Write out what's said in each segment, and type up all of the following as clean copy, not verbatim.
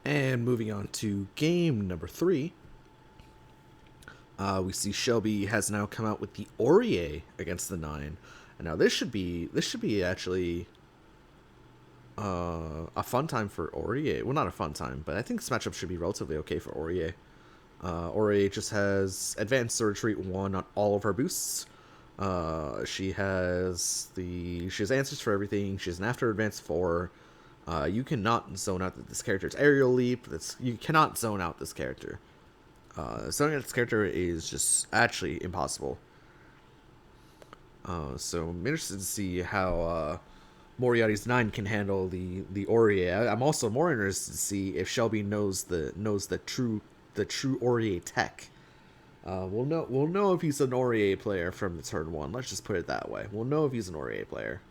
And moving on to game number 3, we see Shelby has now come out with the Orie against the 9. And now this should be actually a fun time for Orie. Well, not a fun time, but I think this matchup should be relatively okay for Orie. Orie just has advanced retreat 1 on all of her boosts. She has answers for everything. She has an after advance 4. You cannot zone out this character's aerial leap. You cannot zone out this character. Zoning out this character is just actually impossible. So I'm interested to see how Moriatti's 9 can handle the Orie. I'm also more interested to see if Shelby knows the true Orie tech. We'll know if he's an Orie player from the turn 1. Let's just put it that way. We'll know if he's an Orie player.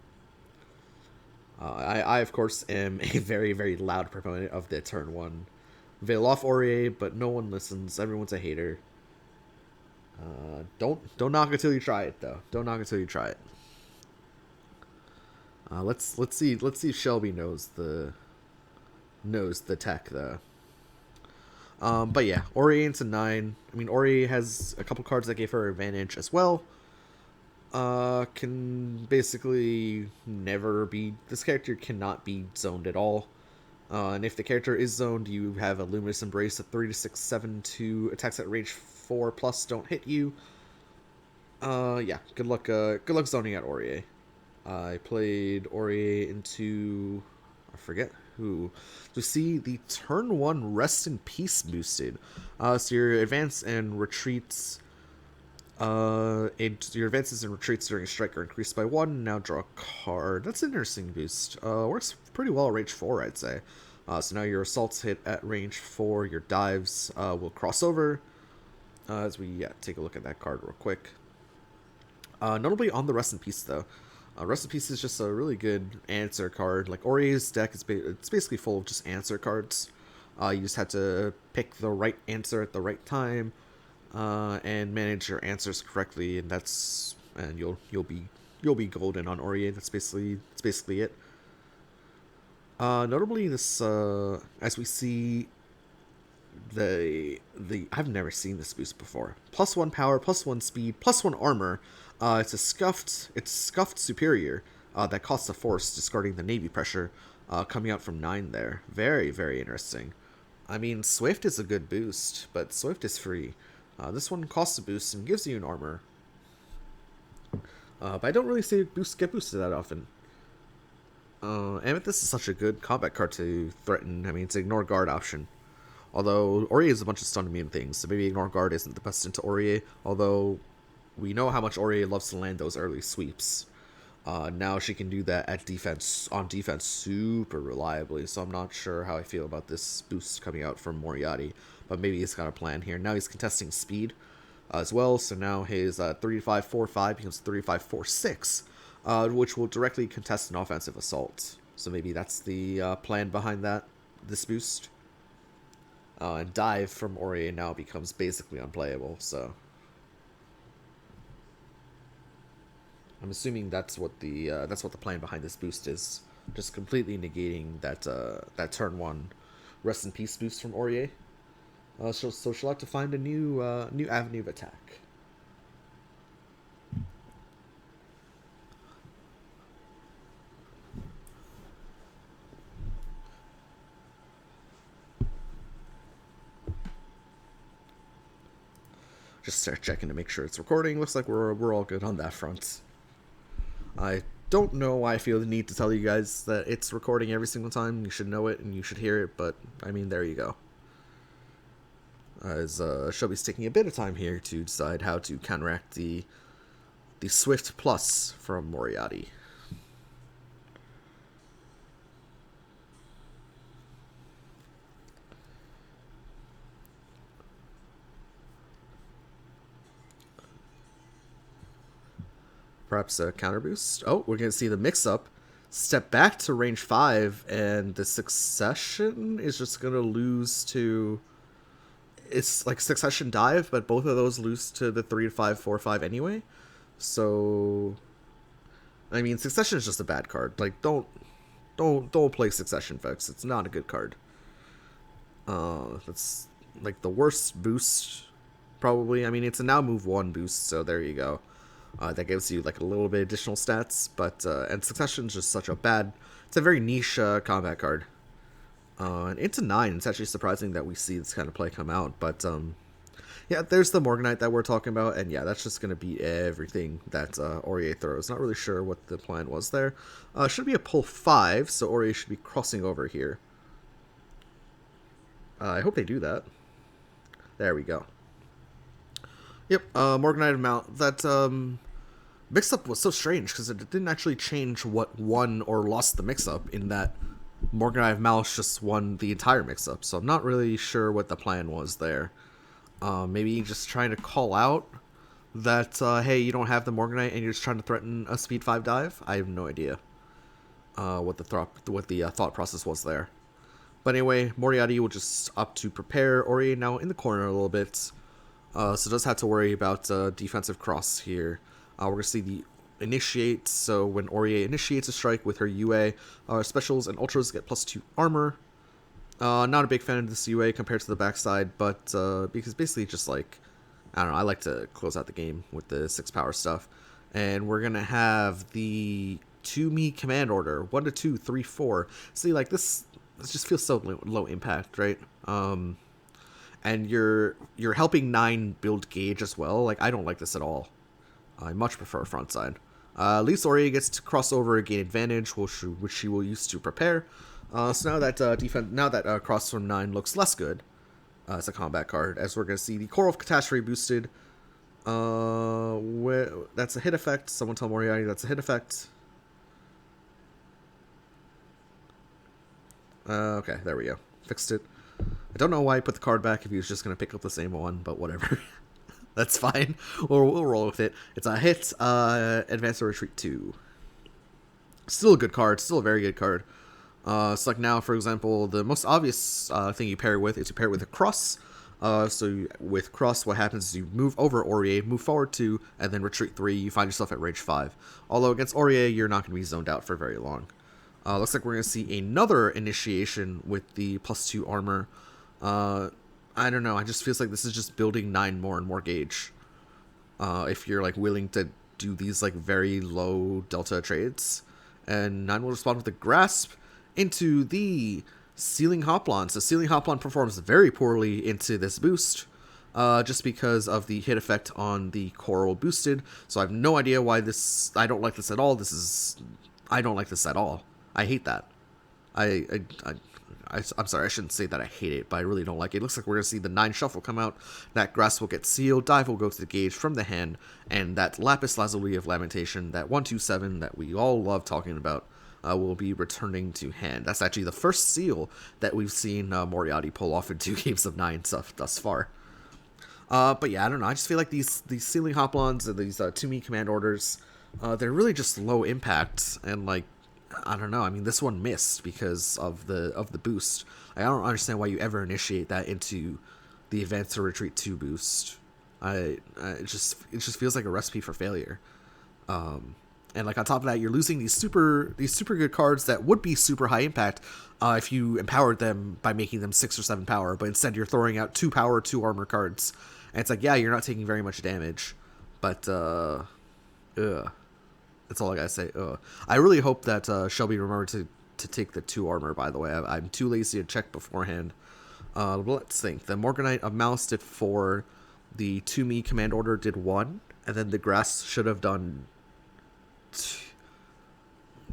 I of course am a very, very loud proponent of the turn 1 Veil off Orie, but no one listens. Everyone's a hater. Don't knock it till you try it, though. Don't knock it till you try it. Let's see if Shelby knows the tech though. But yeah, Orie into 9. I mean, Orie has a couple cards that gave her advantage as well. Can basically never be. This character cannot be zoned at all. And if the character is zoned, you have a Luminous Embrace at 3 to 6, 7 to attacks at range 4 plus don't hit you. Yeah, good luck zoning out Orie. I played Orie into, I forget who, to see the turn 1 Rest in Peace boosted. So your advance and retreats, your advances and retreats during a strike are increased by 1. Now draw a card. That's an interesting boost. Works pretty well at range 4, I'd say. So now your assaults hit at range 4. Your dives will cross over. As we take a look at that card real quick. Notably on the Rest in Peace though. Rest in Peace is just a really good answer card. Like Orie's deck it's basically full of just answer cards. You just have to pick the right answer at the right time, and manage your answers correctly, and you'll be golden on Orie. That's basically it. Notably, this as we see the I've never seen this boost before. +1 power, +1 speed, +1 armor. It's scuffed superior that costs a force, discarding the navy pressure, coming out from 9 there. Very, very interesting. I mean, Swift is a good boost, but Swift is free. This one costs a boost and gives you an armor. But I don't really see boosts get boosted that often. Amethyst is such a good combat card to threaten. I mean, it's an ignore guard option. Although Orie is a bunch of stun immune things, so maybe ignore guard isn't the best into Orie. Although we know how much Orie loves to land those early sweeps. Now she can do that on defense super reliably, so I'm not sure how I feel about this boost coming out from Moriatti, but maybe he's got a plan here. Now he's contesting speed as well, so now his 3-5-4-5 becomes 3-5-4-6, which will directly contest an offensive assault. So maybe that's the plan behind this boost. And dive from Orie now becomes basically unplayable, so I'm assuming that's what the plan behind this boost is, just completely negating that turn 1 Rest in Peace boost from Orie. So she'll have to find a new avenue of attack. Just start checking to make sure it's recording. Looks like we're all good on that front. I don't know why I feel the need to tell you guys that it's recording every single time. You should know it and you should hear it, but I mean, there you go. As Shelby's taking a bit of time here to decide how to counteract the Swift Plus from Moriatti. Perhaps a counter boost. Oh, we're going to see the mix-up. Step back to range 5, and the Succession is just going to lose to... It's like Succession Dive, but both of those lose to the 3-5-4-5 anyway. So... I mean, Succession is just a bad card. Like, don't play Succession, folks. It's not a good card. That's like the worst boost, probably. I mean, it's a now move 1 boost, so there you go. That gives you like a little bit additional stats, but and Succession's just such a bad. It's a very niche combat card. And into 9, it's actually surprising that we see this kind of play come out, but yeah, there's the Morganite that we're talking about, and yeah, that's just going to beat everything that Orie throws. Not really sure what the plan was there. Should be a pull 5, so Orie should be crossing over here. I hope they do that. There we go. Yep, Morganite amount. That mix-up was so strange, because it didn't actually change what won or lost the mix-up, in that Morganite Mouse just won the entire mix-up, so I'm not really sure what the plan was there. Maybe just trying to call out that, hey, you don't have the Morganite and you're just trying to threaten a speed 5 dive? I have no idea what the thought process was there. But anyway, Moriatti will just opt to prepare. Orie now in the corner a little bit, so does have to worry about defensive cross here. We're going to see the initiate, so when Orie initiates a strike with her UA, specials and ultras get +2 armor. Not a big fan of this UA compared to the backside, but because basically just like, I don't know, I like to close out the game with the 6 power stuff. And we're going to have the 2-me command order, 1 to 2, 3, 4. See, like this just feels so low impact, right? And you're helping 9 build gauge as well. Like, I don't like this at all. I much prefer front side. At least Orie gets to cross over, gain advantage, which she will use to prepare. So now that cross from 9 looks less good as a combat card, as we're going to see the Coral of Catastrophe boosted. That's a hit effect. Someone tell Moriatti that's a hit effect. Okay, there we go. Fixed it. I don't know why I put the card back if he was just going to pick up the same one, but whatever. That's fine. We'll roll with it. It's a hit, advance or retreat 2. Still a good card. Still a very good card. So like now, for example, the most obvious thing you pair with is you pair it with a cross. So with cross, what happens is you move over Orie, move forward 2, and then retreat 3. You find yourself at range 5. Although against Orie, you're not going to be zoned out for very long. Looks like we're going to see another initiation with the +2 armor. I don't know. I just feels like this is just building 9 more and more gauge. If you're like willing to do these like very low delta trades, and 9 will respond with a grasp into the Sealing Hoplon. So Sealing Hoplon performs very poorly into this boost, just because of the hit effect on the Coral boosted. So I have no idea why this. I don't like this at all. I don't like this at all. I hate that. I'm sorry, I shouldn't say that I hate it, but I really don't like it. It looks like we're going to see the 9 shuffle come out. That grasp will get sealed, dive will go to the gauge from the hand, and that Lapis Lazuli of Lamentation, that 1/2/7 that we all love talking about, will be returning to hand. That's actually the first seal that we've seen Moriatti pull off in 2 games of 9 stuff thus far. But yeah, I don't know. I just feel like these Sealing Hoplons and these 2-me command orders, they're really just low impact, and like, I don't know. I mean, this one missed because of the boost. I don't understand why you ever initiate that into the Advance or Retreat 2 boost. It just feels like a recipe for failure. And like on top of that, you're losing these super good cards that would be super high impact if you empowered them by making them 6 or 7 power, but instead you're throwing out 2 power, 2 armor cards, and it's like, yeah, you're not taking very much damage, but that's all I gotta say. I really hope that Shelby remembered to take the 2 armor, by the way. I'm too lazy to check beforehand. Let's think. The Morganite of Mouse did 4. The 2-me command order did 1. And then the grass should have done...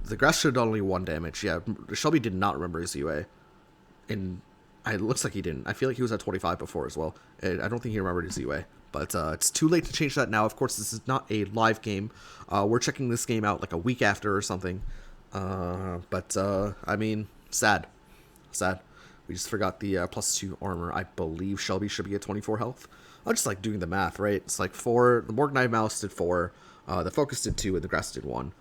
The grass should have done only 1 damage. Yeah, Shelby did not remember his UA. And it looks like he didn't. I feel like he was at 25 before as well. I don't think he remembered his UA. But it's too late to change that now. Of course, this is not a live game. We're checking this game out like a week after or something. But I mean, sad. We just forgot the +2 armor. I believe Shelby should be at 24 health. I'm just like doing the math, right? It's like 4. The Morganite Mouse did 4. The Focus did 2, and the Grass did 1.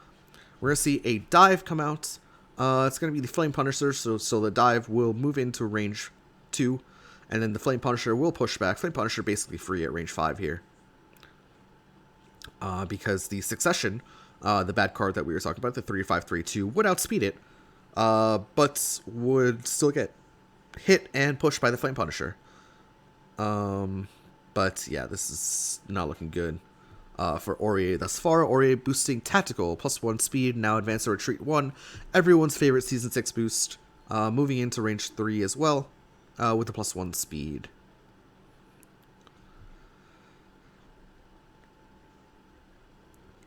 We're going to see a dive come out. It's going to be the Flame Punisher, so the dive will move into range 2. And then the Flame Punisher will push back. Flame Punisher basically free at range 5 here. Because the Succession, the bad card that we were talking about, the 3/5/3/2, would outspeed it. But would still get hit and pushed by the Flame Punisher. But yeah, this is not looking good for Orie thus far. Orie boosting tactical, +1 speed, now advance or retreat 1. Everyone's favorite Season 6 boost. Moving into range 3 as well, with the +1 speed.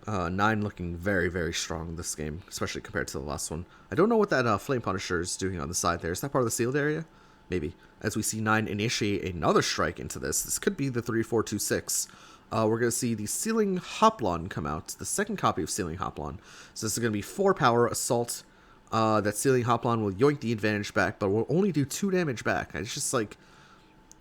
Nine looking very, very strong this game, especially compared to the last one. I don't know what that Flame Punisher is doing on the side there. Is that part of the sealed area? Maybe. As we see 9 initiate another strike into this. This could be the 3-4-2-6. We're going to see the Sealing Hoplon come out. The second copy of Sealing Hoplon. So this is going to be 4 power assault. That Sealing Hoplon will yoink the advantage back, but will only do 2 damage back. It's just like,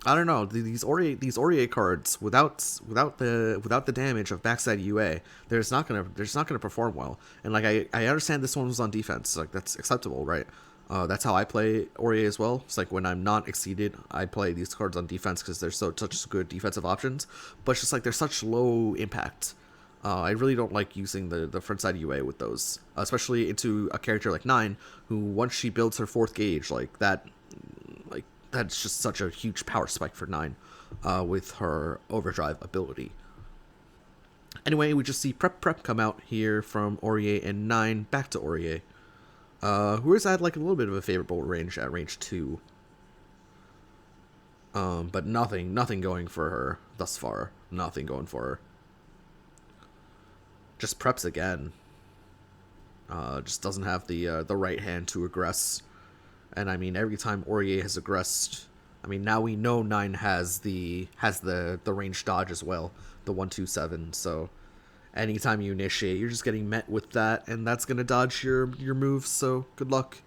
I don't know, these Orie cards without the damage of backside UA, they're just not gonna perform well. And like I understand this one was on defense, like that's acceptable, right? That's how I play Orie as well. It's like when I'm not exceeded, I play these cards on defense because they're such good defensive options. But it's just like they're such low impact. I really don't like using the frontside UA with those, especially into a character like 9, who once she builds her 4th gauge, like that's just such a huge power spike for 9 with her overdrive ability. Anyway, we just see Prep come out here from Orie and 9 back to Orie. Who has had like a little bit of a favorable range at range 2. But nothing going for her thus far. Nothing going for her. Just preps again. Just doesn't have the right hand to aggress. And I mean, every time Orie has aggressed, I mean, now we know 9 has the range dodge as well, the 1-2-7. So anytime you initiate, you're just getting met with that, and that's gonna dodge your moves. So good luck.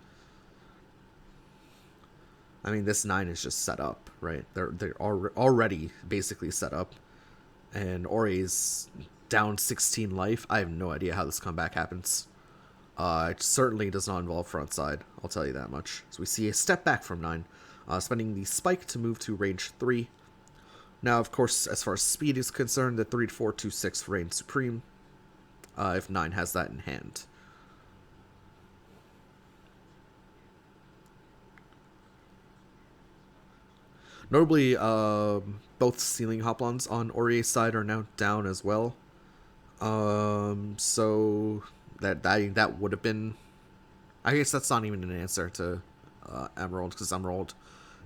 I mean, this 9 is just set up, right? They're already basically set up, and Orie's down 16 life. I have no idea how this comeback happens. It certainly does not involve frontside, I'll tell you that much. So we see a step back from 9, spending the spike to move to range 3. Now, of course, as far as speed is concerned, the 3-4-2-6 reigns supreme, if 9 has that in hand. Notably, both Sealing Hoplons on Orie's side are now down as well. So that would have been, I guess that's not even an answer to Emerald, because Emerald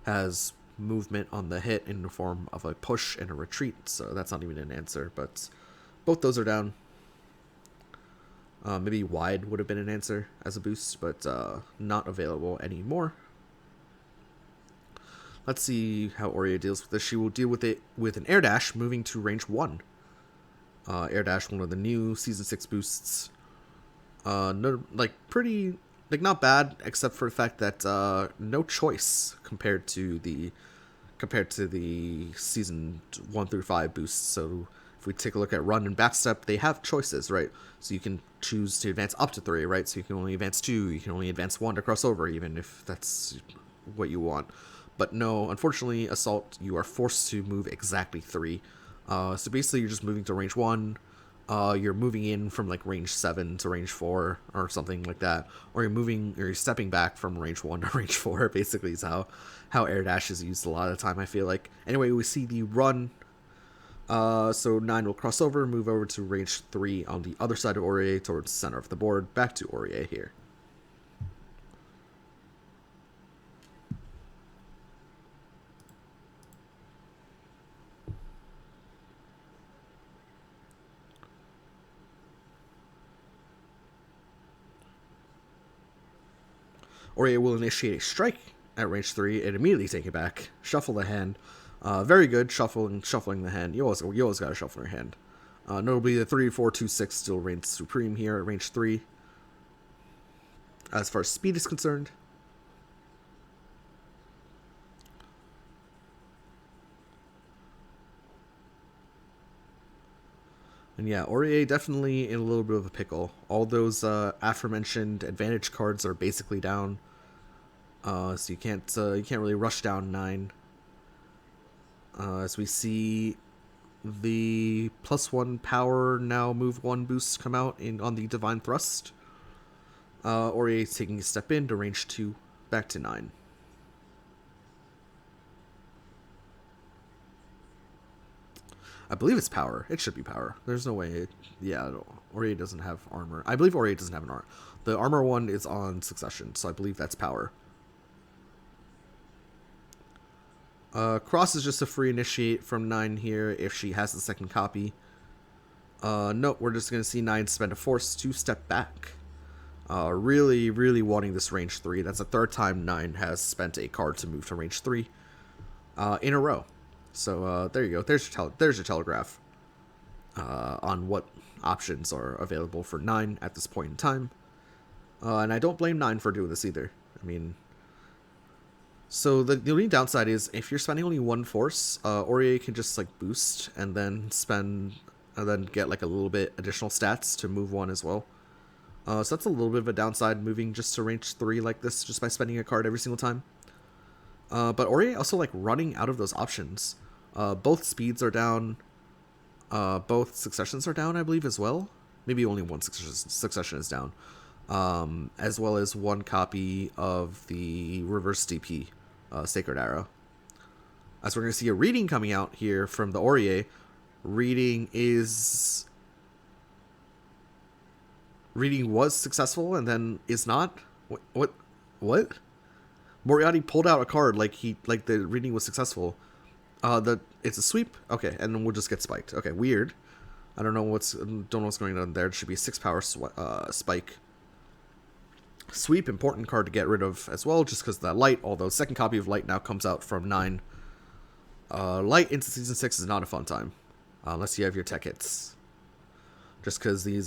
has movement on the hit in the form of a push and a retreat, so that's not even an answer. But both those are down. Maybe Wide would have been an answer as a boost, but not available anymore. Let's see how Orie deals with this. She will deal with it with an Air Dash, moving to range 1. Air Dash, one of the new Season 6 boosts. No, like pretty, like not bad, except for the fact that no choice compared to the Season 1 through 5 boosts. So if we take a look at Run and Backstep, they have choices, right? So you can choose to advance up to 3, right? So you can only advance 2, you can only advance 1 to cross over, even if that's what you want. But no, unfortunately, Assault, you are forced to move exactly 3. So basically, you're just moving to range 1. You're moving in from like range 7 to range 4 or something like that, or you're stepping back from range 1 to range 4. Basically, is how Air Dash is used a lot of the time, I feel like. Anyway, we see the Run. So 9 will cross over, move over to range 3 on the other side of Orie towards the center of the board. Back to Orie here. Orie will initiate a strike at range 3 and immediately take it back. Shuffle the hand. Very good, shuffling the hand. You always gotta shuffle your hand. Notably, the 3-4-2-6 still reigns supreme here at range 3. As far as speed is concerned, and yeah, Orie definitely in a little bit of a pickle. All those aforementioned advantage cards are basically down, so you can't really rush down 9. As we see the +1 power now move 1 boost come out on the Divine Thrust. Orie taking a step in to range 2, back to 9. I believe it's power. It should be power. There's no way. Yeah, Orie doesn't have armor. I believe Orie doesn't have an armor. The armor one is on succession, so I believe that's power. Cross is just a free initiate from 9 here if she has the second copy. Nope, we're just going to see 9 spend a force to step back. Really, really wanting this range 3. That's the third time 9 has spent a card to move to range 3 in a row. So there you go. There's your telegraph on what options are available for 9 at this point in time. And I don't blame 9 for doing this either. I mean, so the only downside is if you're spending only 1 force, Orie can just like boost and then get like a little bit additional stats to move 1 as well. So that's a little bit of a downside moving just to range 3 like this, just by spending a card every single time. But Orie also like running out of those options. Both speeds are down. Both successions are down, I believe, as well. Maybe only one succession is down. As well as 1 copy of the reverse DP, Sacred Arrow. As we're going to see a reading coming out here from the Orie. Reading was successful and then is not. What? Moriatti pulled out a card like the reading was successful. It's a sweep. Okay, and we'll just get spiked. Okay, weird. I don't know what's going on there. It should be a 6 power spike. Sweep, important card to get rid of as well, just because of that light. Although second copy of light now comes out from 9. Light into season 6 is not a fun time, unless you have your tech hits. Just because these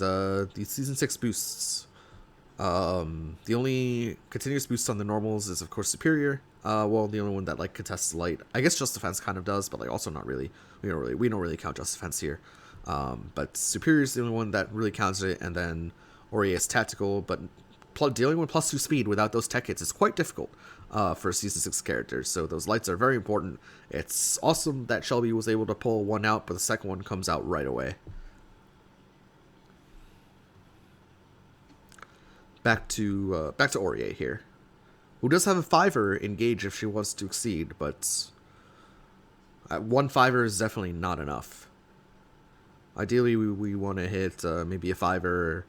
season 6 boosts, the only continuous boost on the normals is of course superior. Well, the only one that like contests light, I guess Just Defense kind of does, but like also not really. We don't really count Just Defense here. But superior is the only one that really counts it, and then Orie is tactical, but dealing with +2 speed without those tech hits is quite difficult for season 6 characters. So those lights are very important. It's awesome that Shelby was able to pull 1 out, but the second one comes out right away. Back to Orie here, who does have a 5er engage if she wants to exceed, but 1 5er is definitely not enough. Ideally, we want to hit maybe a 5er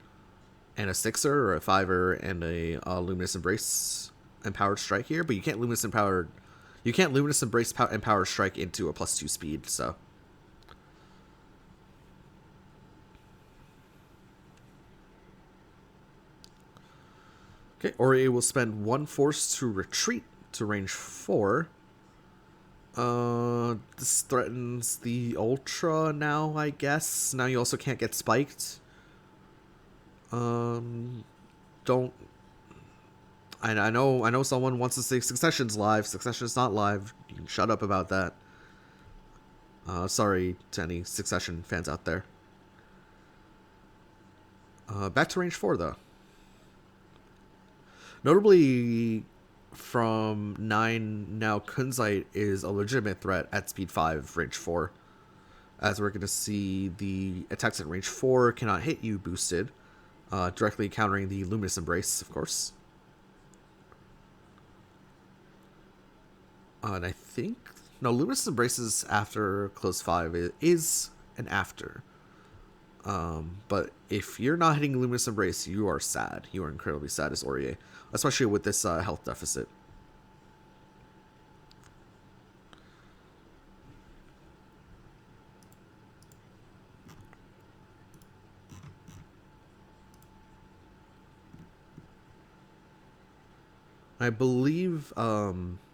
and a 6er, or a 5er and a Luminous Embrace and Powered Strike here, but you can't Luminous Embrace and Powered Strike into a +2 speed, so. Okay, Orie will spend 1 force to retreat to range 4. This threatens the Ultra now, I guess. Now you also can't get spiked. I know someone wants to say Succession's live. Succession's not live. You can shut up about that. Sorry to any Succession fans out there. Back to range 4, though. Notably, from 9, now Kunzite is a legitimate threat at speed 5, range 4. As we're going to see, the attacks at range 4 cannot hit you boosted, directly countering the Luminous Embrace, of course. And I think... No, Luminous Embraces after close 5 is an after. But if you're not hitting Luminous Embrace, you are sad. You are incredibly sad as Orie, especially with this health deficit. I believe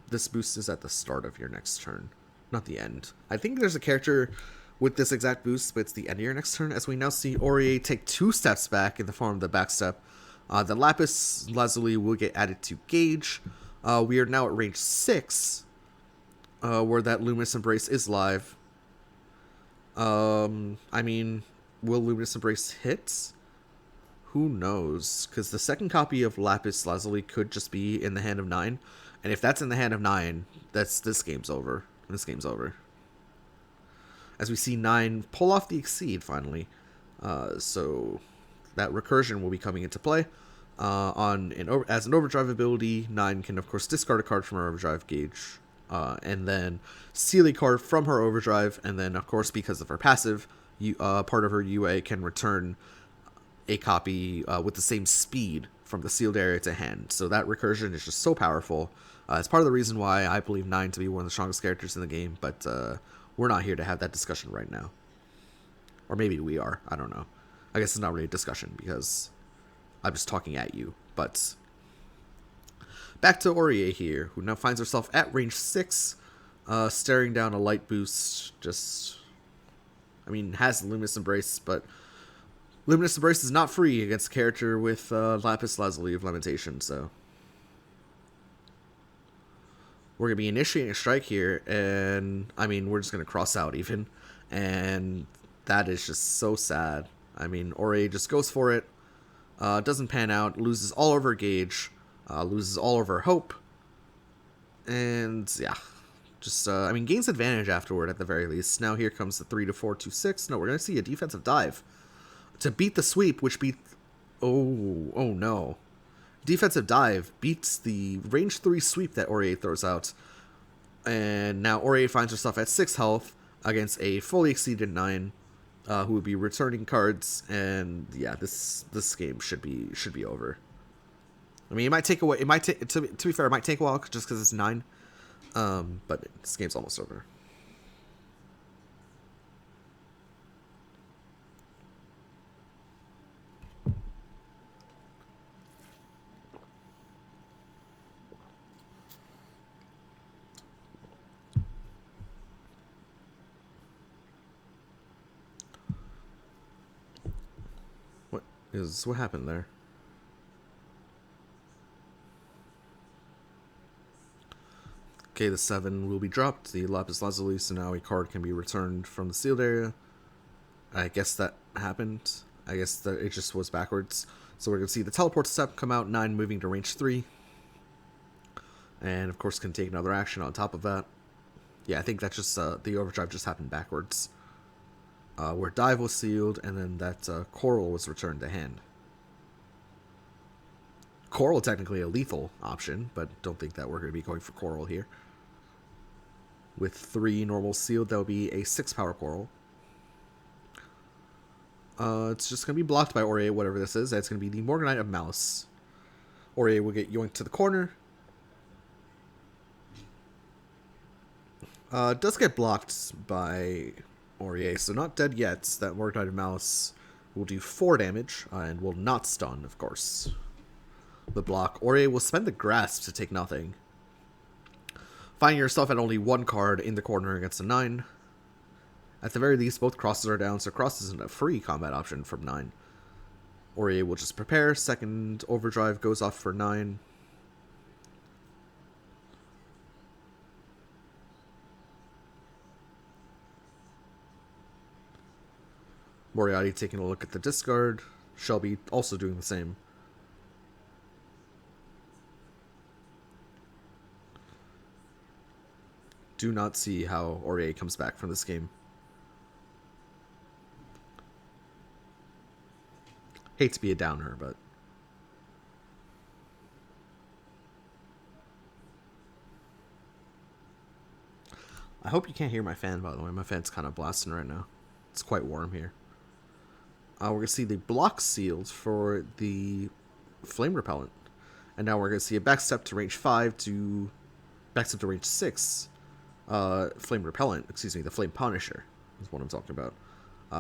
this boost is at the start of your next turn, not the end. I think there's a character with this exact boost, but it's the end of your next turn, as we now see Orie take 2 steps back in the form of the back step. The Lapis Lazuli will get added to Gauge. We are now at range 6, where that Luminous Embrace is live. I mean, will Luminous Embrace hit? Who knows? Because the second copy of Lapis Lazuli could just be in the hand of 9. And if that's in the hand of 9, this game's over. This game's over. As we see 9 pull off the Exceed, finally. So that recursion will be coming into play. As an overdrive ability, 9 can, of course, discard a card from our overdrive gauge and then steal a card from her overdrive, and then, of course, because of her passive, part of her UA can return a copy with the same speed from the sealed area to hand. So that recursion is just so powerful. It's part of the reason why I believe 9 to be one of the strongest characters in the game, but we're not here to have that discussion right now. Or maybe we are. I don't know. I guess it's not really a discussion because I'm just talking at you. But back to Orie here, who now finds herself at range 6, staring down a light boost. Has Luminous Embrace, but Luminous Embrace is not free against a character with Lapis Lazuli of Lamentation, so we're going to be initiating a strike here, and, we're just going to cross out even, and that is just so sad. Orie just goes for it, doesn't pan out, loses all of her gauge, loses all of her hope, and, yeah, just, gains advantage afterward at the very least. Now here comes the 3 to 4 to 6. No, we're going to see a defensive dive to beat the sweep, which beat... Oh no. Defensive dive beats the range 3 sweep that Orie throws out. And now Orie finds herself at 6 health against a fully exceeded 9, who would be returning cards. And yeah, this game should be over. It might take a while. To be fair, it might take a while just because it's 9. But this game's almost over. What happened there? Okay, the 7 will be dropped. The Lapis Lazuli, so now a card can be returned from the sealed area. I guess that happened. I guess that it just was backwards. So we're going to see the teleport step come out, 9 moving to range 3. And, of course, can take another action on top of that. Yeah, I think that's just, the overdrive just happened backwards. Where dive was sealed, and then that coral was returned to hand. Coral technically a lethal option, but don't think that we're going to be going for coral here. With 3 normal sealed, that will be a 6 power coral. It's just going to be blocked by Orie, whatever this is. It's going to be the Morganite of Malice. Orie will get yoinked to the corner. Does get blocked by Orie, so not dead yet. That Morganite of Malice will do 4 damage, and will not stun, of course. The block. Orie will spend the grasp to take nothing. Finding yourself at only 1 card in the corner against a 9. At the very least, both crosses are down, so cross isn't a free combat option from 9. Orie will just prepare. Second overdrive goes off for 9. Moriatti taking a look at the discard. Shelby also doing the same. Do not see how Orie comes back from this game. Hate to be a downer, but... I hope you can't hear my fan, by the way. My fan's kind of blasting right now. It's quite warm here. We're going to see the block sealed for the Flame Repellent. And now we're going to see a backstep to range 5 to... Backstep to range 6. Flame Repellent, the Flame Punisher is what I'm talking about.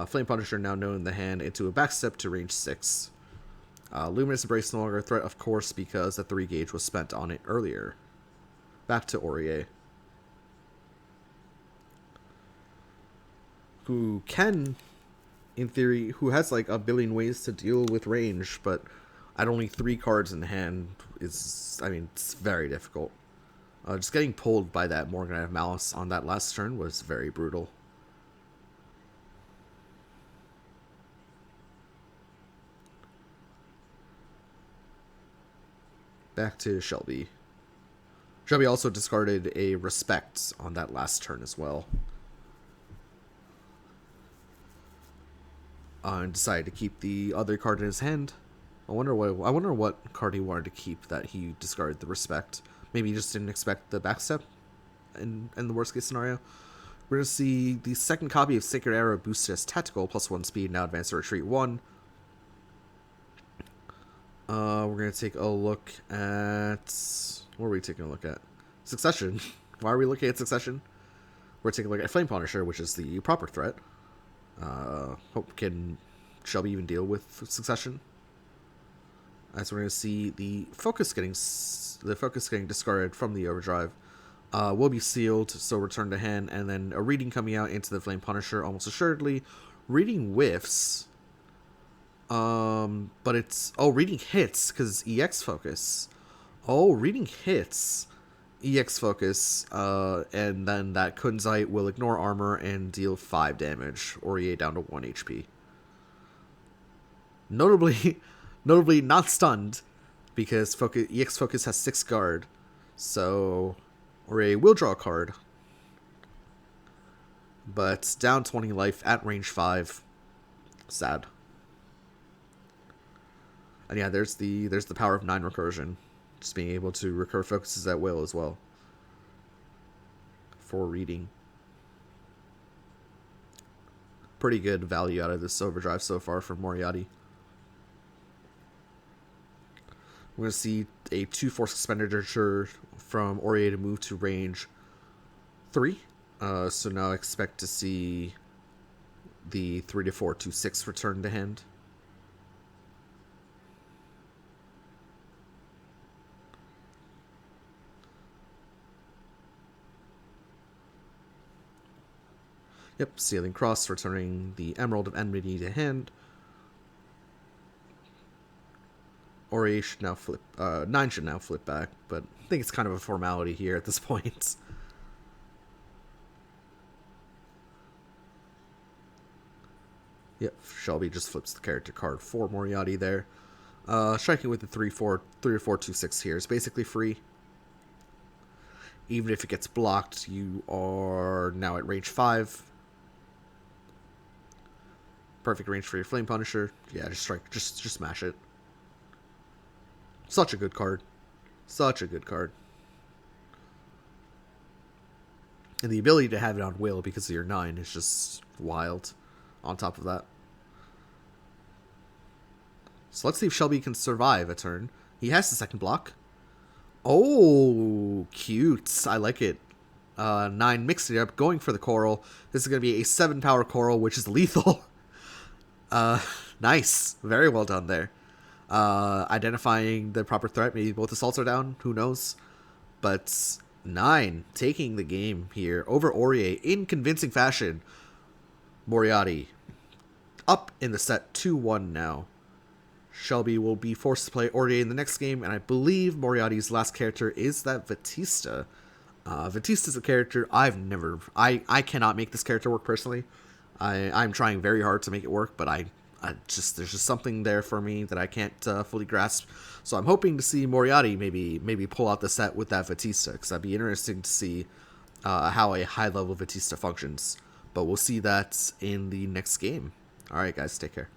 Flame Punisher now known in the hand into a backstep to range 6. Luminous Embrace no longer a threat, of course, because the 3 gauge was spent on it earlier. Back to Orie, who can, in theory, who has like a billion ways to deal with range, but at only 3 cards in hand is, it's very difficult. Just getting pulled by that Morganite of Malice on that last turn was very brutal. Back to Shelby. Shelby also discarded a Respect on that last turn as well. And decided to keep the other card in his hand. I wonder what card he wanted to keep that he discarded the Respect. Maybe he just didn't expect the backstep. in the worst case scenario. We're going to see the second copy of Sacred Arrow boosted as tactical, +1 speed, now advance or retreat 1. We're going to take a look at... What are we taking a look at? Succession. Why are we looking at Succession? We're taking a look at Flame Punisher, which is the proper threat. Can Shelby even deal with Succession? As we're going to see the focus getting discarded from the overdrive. Will be sealed, so return to hand, and then a reading coming out into the Flame Punisher, almost assuredly. Reading whiffs. But it's... Oh, reading hits, because EX focus. Oh, reading hits. EX focus, and then that Kunzite will ignore armor and deal 5 damage. Orie down to 1 HP. Notably not stunned, because EX focus has 6 guard. So... Orie will draw a card, but down 20 life at range 5. Sad. And yeah, there's the power of 9 recursion, just being able to recur focuses at will as well for reading. Pretty good value out of this overdrive so far from Moriatti. We're going to see a 2 force expenditure from Orie to move to range 3. So now expect to see the 3 to 4 to 6 return to hand. Yep, Sealing Cross, returning the Emerald of Enmity to hand. Orie should now flip, 9 should now flip back, but I think it's kind of a formality here at this point. Yep, Shelby just flips the character card for Moriatti there. Striking with the 3 or 4 2 6 here is basically free. Even if it gets blocked, you are now at range 5. Perfect range for your Flame Punisher. Yeah, just strike, just smash it. Such a good card. Such a good card. And the ability to have it on will because of your 9 is just wild on top of that. So let's see if Shelby can survive a turn. He has the second block. Oh, cute. I like it. 9 mixing it up, going for the coral. This is going to be a 7 power coral, which is lethal. Nice. Very well done there. Identifying the proper threat. Maybe both assaults are down. Who knows? But 9 taking the game here over Orie in convincing fashion. Moriatti up in the set 2-1 now. Shelby will be forced to play Orie in the next game, and I believe Moriarty's last character is that Batista. Batista's a character I cannot make this character work personally. I'm trying very hard to make it work, but there's just something there for me that I can't fully grasp. So I'm hoping to see Moriatti maybe pull out the set with that Batista, because that'd be interesting to see how a high level Batista functions. But we'll see that in the next game. All right, guys, take care.